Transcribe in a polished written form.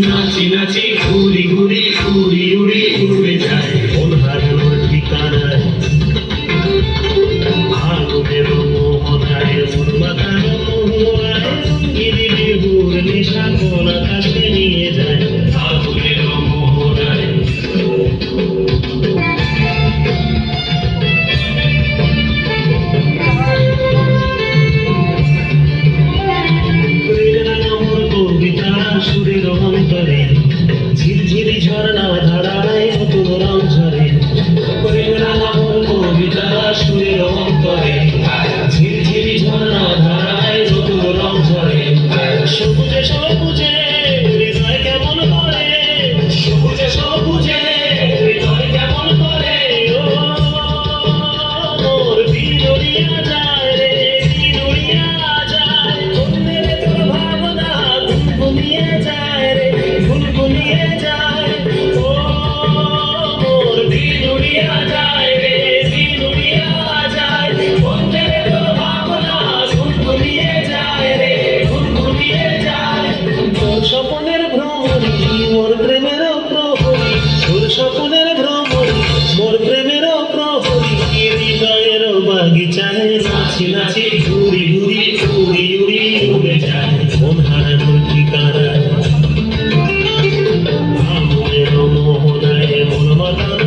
নাচি নাচি ঘুরি ঘুরি উড়ি উড়ি উড়ে যায় মন হারানোর ঠিকানায় আগুনের মোহনায় মন মাতানো মোহনায় গিরি বিহুর নেশা কোন আকাশে নিয়ে যায় আগুনের মোহনায় সুরের অন্তরে ঝিরঝিরি ঝর্ণা ধারায় নতুন রং ঝরে কবিতা সুরের অন্তরে ঝিরঝিরি ঝর্ণা ধারায় নতুন রং ঝরে সবুজে সবুজে হৃদয় কেমন করে সবুজে সবুজে হৃদয় কেমন করে ও মোর বিনরিয়া যায় রে বিনরিয়া যায় মনের তোর ভাবনা গুনগুনিয়ে যায় রে গুনগুনিয়ে যায় ও মোর বিনরিয়া যায় রে বিনরিয়া যায় মনের তোর ভাবনা গুনগুনিয়ে যায় রে গুনগুনিয়ে যায় তোর স্বপ্নের ভ্রমণী মোর প্রেমের প্রহরী তোর স্বপ্নের ভ্রমণী মোর প্রেমের প্রহরী হৃদয়ের বাগিচায় নাচি নাচি ঘুরি ঘুরি উড়ি উড়ি উড়ে যায় মন হারানোর ঠিকানায় আগুনের মোহনায় মন মাতানো